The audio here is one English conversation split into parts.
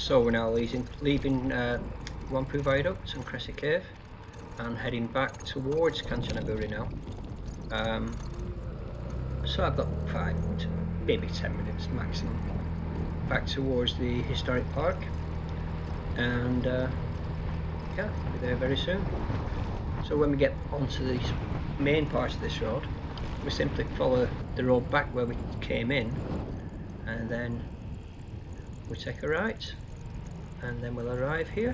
So we're now leaving Wampu Viaduct and Cressy Cave and heading back towards Kanchanaburi now. So I've got 5 to maybe 10 minutes maximum back towards the historic park, and yeah, I'll be there very soon. So when we get onto the main part of this road, we simply follow the road back where we came in, and then we take a right, and then we'll arrive here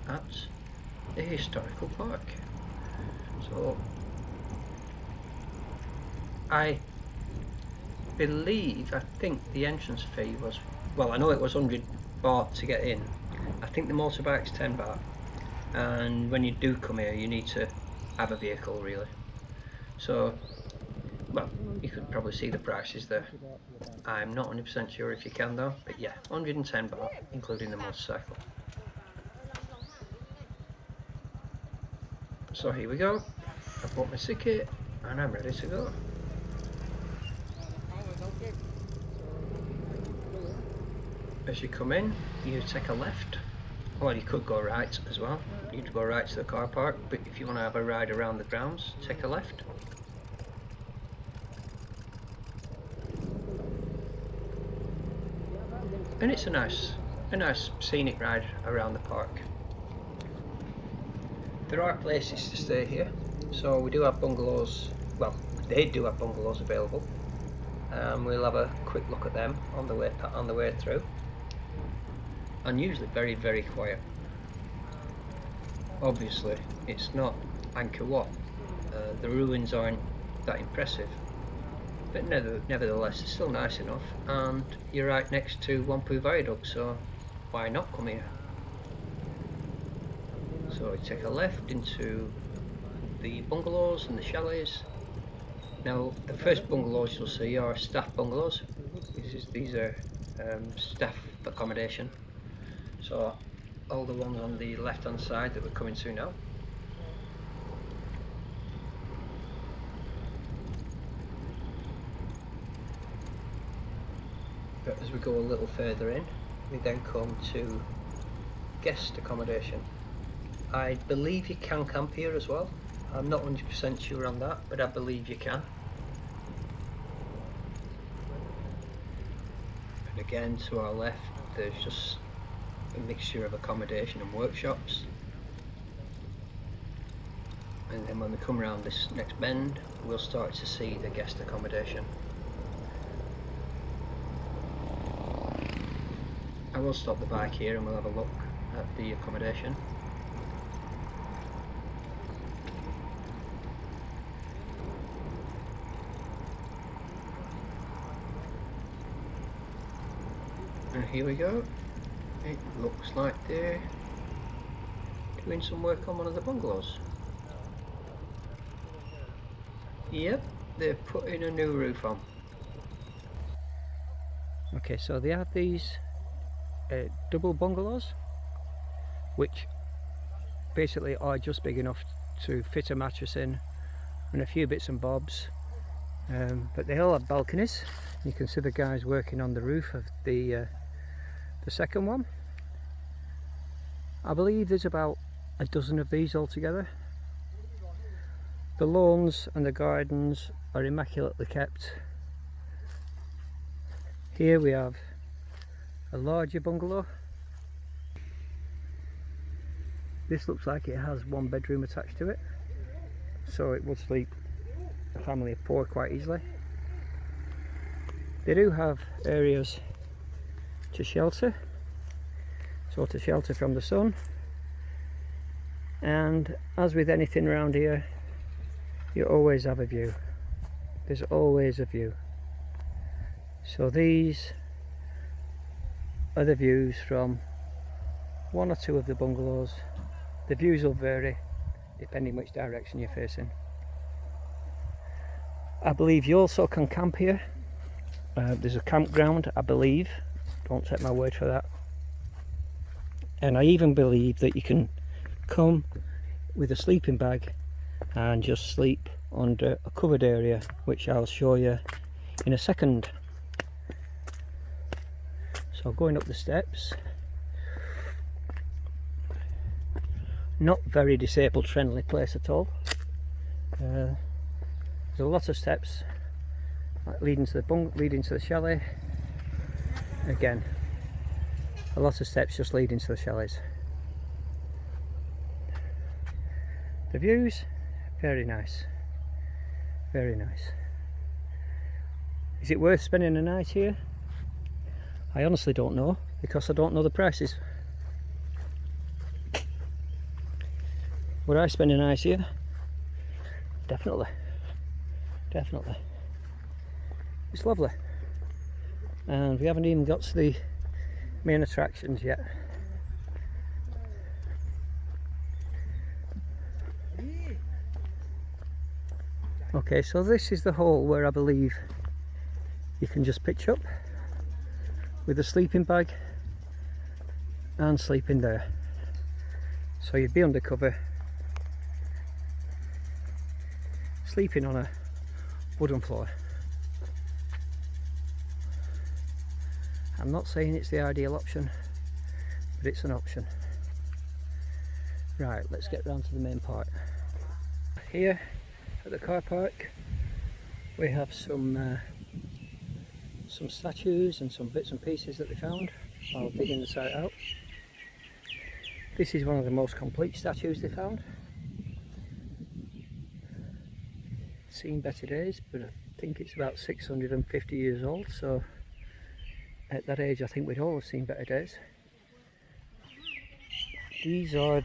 at the historical park. So I think the entrance fee was, well, I know it was 100 baht to get in. I think the motorbike's 10 baht, and when you do come here you need to have a vehicle really. So, well, you could probably see the prices there. I'm not 100% sure if you can though, but yeah, 110 baht including the motorcycle. So here we go, I've bought my ticket and I'm ready to go. As you come in, you take a left, or you could go right as well. You'd go right to the car park, but if you want to have a ride around the grounds, take a left. And it's a nice scenic ride around the park. There are places to stay here, so we do have bungalows. Well, they do have bungalows available. We'll have a quick look at them on the way through. And usually very, very quiet. Obviously, it's not Angkor Wat. The ruins aren't that impressive, but nevertheless, it's still nice enough. And you're right next to Wampu Viaduct, so why not come here? So we take a left into the bungalows and the chalets. Now, the first bungalows you'll see are staff bungalows. These are staff accommodation. So all the ones on the left hand side that we're coming to now. But as we go a little further in, we then come to guest accommodation. I believe you can camp here as well. I'm not 100% sure on that, but I believe you can. And again, to our left, there's just a mixture of accommodation and workshops. And then when we come around this next bend, we'll start to see the guest accommodation. I will stop the bike here and we'll have a look at the accommodation. And here we go. It looks like they're doing some work on one of the bungalows. Yep, they're putting a new roof on. Okay, so they have these double bungalows, which basically are just big enough to fit a mattress in and a few bits and bobs, but they all have balconies. You can see the guys working on the roof of the second one. I believe there's about a dozen of these altogether. The lawns and the gardens are immaculately kept. Here we have a larger bungalow. This looks like it has 1 bedroom attached to it, so it would sleep a family of 4 quite easily. They do have areas to shelter, so to shelter from the sun, and as with anything around here, you always have a view. There's always a view. So these are the views from 1 or 2 of the bungalows. The views will vary depending which direction you're facing. I believe you also can camp here. There's a campground, I believe. Don't take my word for that. And I even believe that you can come with a sleeping bag and just sleep under a covered area, which I'll show you in a second. So going up the steps, Not very disabled friendly place at all. There's a lot of steps leading to the chalet. Again, a lot of steps just leading to the chalets. The views, very nice, very nice. Is it worth spending a night here? I honestly don't know, because I don't know the prices. Would I spend a night here? Definitely, definitely. It's lovely, and we haven't even got to the main attractions yet. Okay, so this is the hole where I believe you can just pitch up with a sleeping bag and sleep in there. So you'd be undercover, sleeping on a wooden floor. I'm not saying it's the ideal option, but it's an option. Right, let's get round to the main part. Here at the car park we have some statues and some bits and pieces that we found while digging the site out. This is one of the most complete statues they found. Seen better days, but I think it's about 650 years old, so at that age I think we'd all have seen better days. These are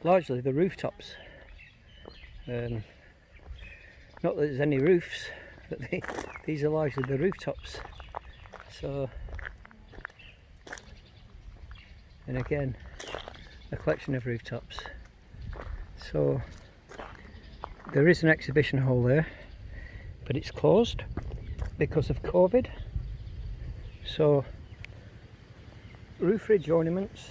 largely the rooftops. Not that there's any roofs, but these are largely the rooftops. So, and again, a collection of rooftops. So there is an exhibition hall there, but it's closed because of COVID. So roof ridge ornaments,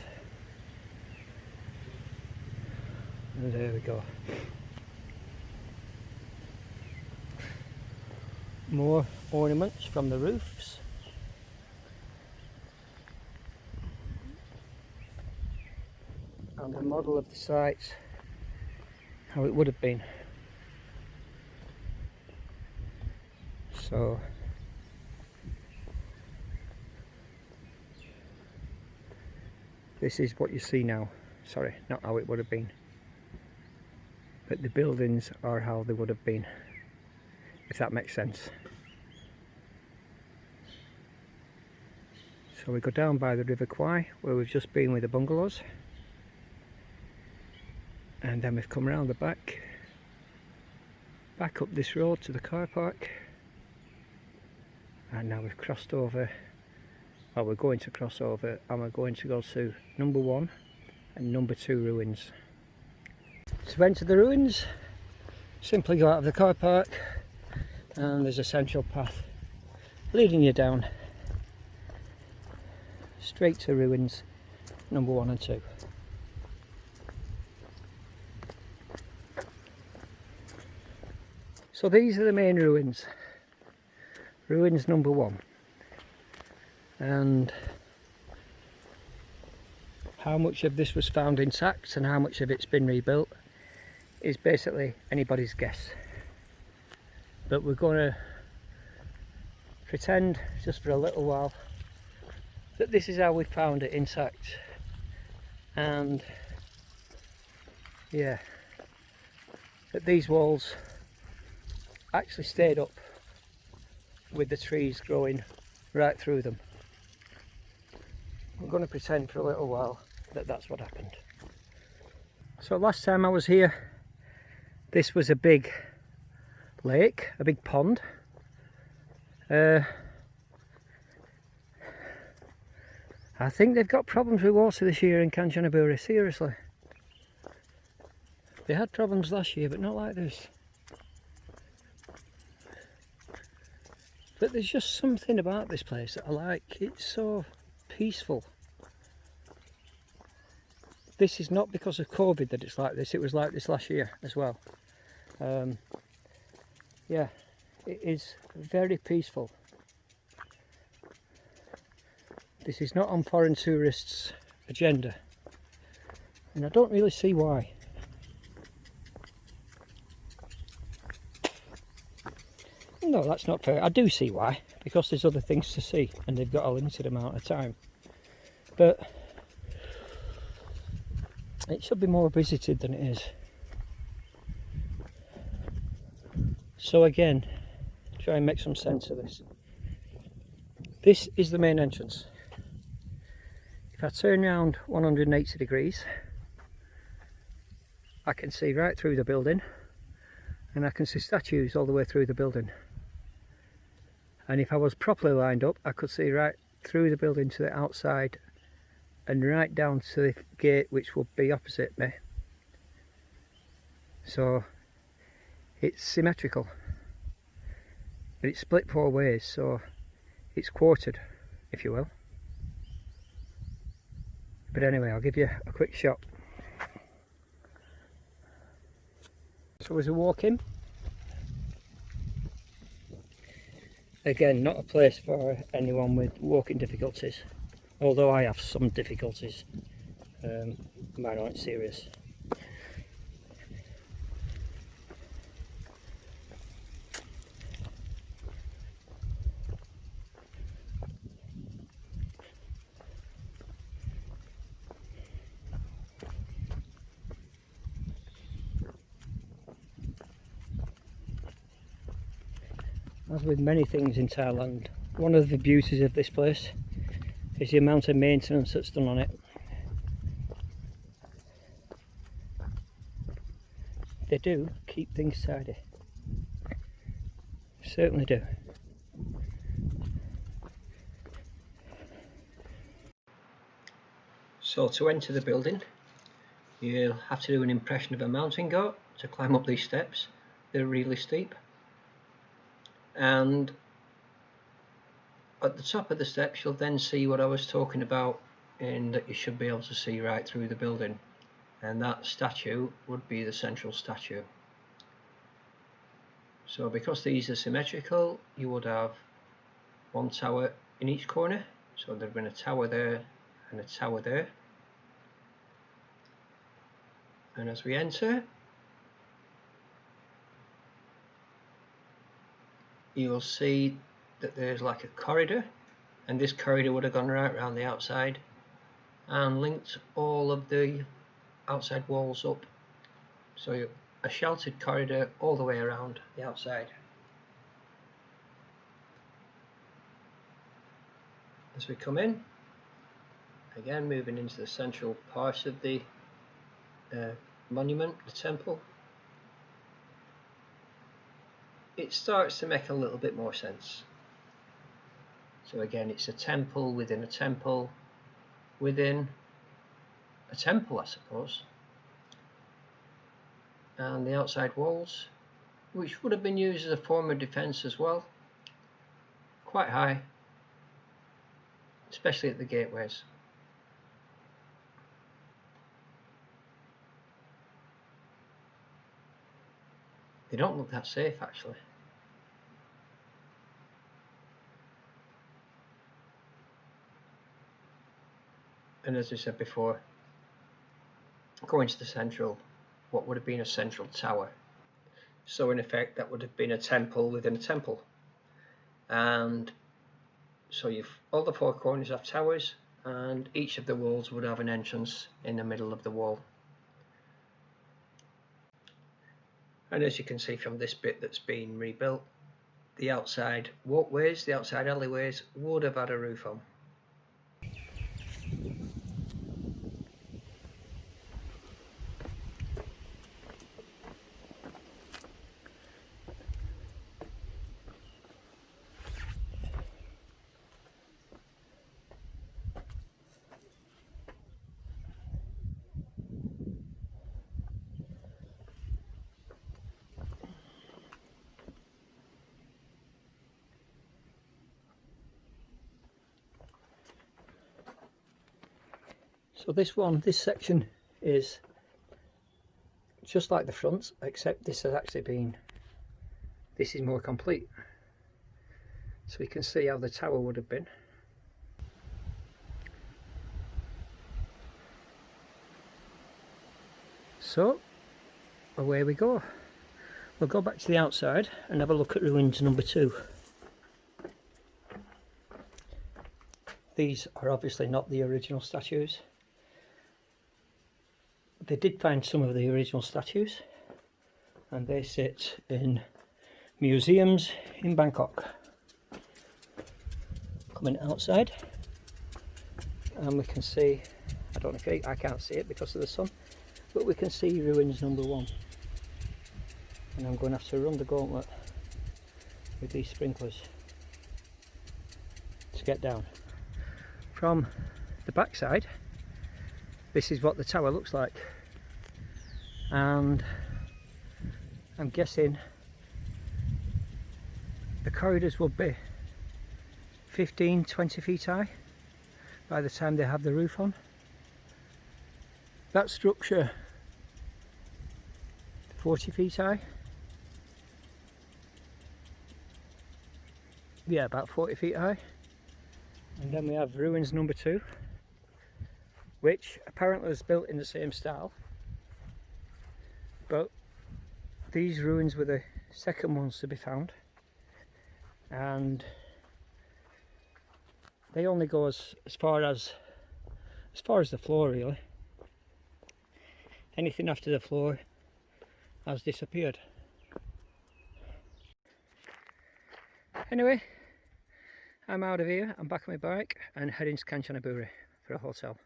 and there we go. More ornaments from the roofs. And a model of the site, how it would have been. So this is what you see now. Sorry, not how it would have been, but the buildings are how they would have been, if that makes sense. So we go down by the River Kwai, where we've just been with the bungalows, and then we've come around the back up this road to the car park, and now we've crossed over, well, we're going to cross over, and we're going to go to number 1 and number 2 ruins. To enter the ruins, simply go out of the car park, and there's a central path leading you down straight to ruins number 1 and 2. So these are the main ruins. Ruins number 1. And how much of this was found intact and how much of it's been rebuilt is basically anybody's guess. But we're going to pretend just for a little while that this is how we found it intact. And yeah, that these walls actually stayed up with the trees growing right through them. I'm going to pretend for a little while that that's what happened. So last time I was here, this was a big lake, a big pond. I think they've got problems with water this year in Kanchanaburi, seriously. They had problems last year, but not like this. But there's just something about this place that I like. It's so peaceful. This is not because of COVID that it's like this. It was like this last year as well. Yeah, it is very peaceful. This is not on foreign tourists' agenda, and I don't really see why. No, that's not fair. I do see why, because there's other things to see and they've got a limited amount of time. But it should be more visited than it is. So again, try and make some sense of this. This is the main entrance. If I turn around 180 degrees, I can see right through the building, and I can see statues all the way through the building. And if I was properly lined up, I could see right through the building to the outside and right down to the gate, which would be opposite me. So it's symmetrical, but it's split 4 ways, so it's quartered, if you will. But anyway, I'll give you a quick shot. So as we walk in, again, not a place for anyone with walking difficulties, although I have some difficulties. Mine aren't serious. As with many things in Thailand, one of the beauties of this place is the amount of maintenance that's done on it. They do keep things tidy. Certainly do. So to enter the building, you'll have to do an impression of a mountain goat to climb up these steps. They're really steep. And at the top of the steps you'll then see what I was talking about, in that you should be able to see right through the building, and that statue would be the central statue. So because these are symmetrical, you would have one tower in each corner, so there'd have been a tower there and a tower there. And as we enter, you'll see that there's like a corridor, and this corridor would have gone right around the outside and linked all of the outside walls up. So a sheltered corridor all the way around the outside. As we come in, again moving into the central part of the monument, the temple, it starts to make a little bit more sense. So again, it's a temple within a temple within a temple, I suppose. And the outside walls, which would have been used as a form of defence as well, quite high, especially at the gateways. They don't look that safe actually. And as I said before, going to the central, what would have been a central tower. So in effect that would have been a temple within a temple. And so you've all the 4 corners have towers, and each of the walls would have an entrance in the middle of the wall. And as you can see from this bit that's been rebuilt, the outside walkways, the outside alleyways would have had a roof on. So this section is just like the front, except this has actually been, this is more complete. So you can see how the tower would have been. So away we go. We'll go back to the outside and have a look at ruins number 2. These are obviously not the original statues. They did find some of the original statues, and they sit in museums in Bangkok. Coming outside, and we can see, I don't know if I can't see it because of the sun, but we can see ruins number 1. And I'm going to have to run the gauntlet with these sprinklers to get down. From the backside, this is what the tower looks like, and I'm guessing the corridors will be 15-20 feet high by the time they have the roof on. That structure 40 feet high. Yeah, about 40 feet high. And then we have ruins number 2, which apparently was built in the same style, but these ruins were the second ones to be found, and they only go as far as the floor really. Anything after the floor has disappeared. Anyway, I'm out of here. I'm back on my bike and heading to Kanchanaburi for a hotel.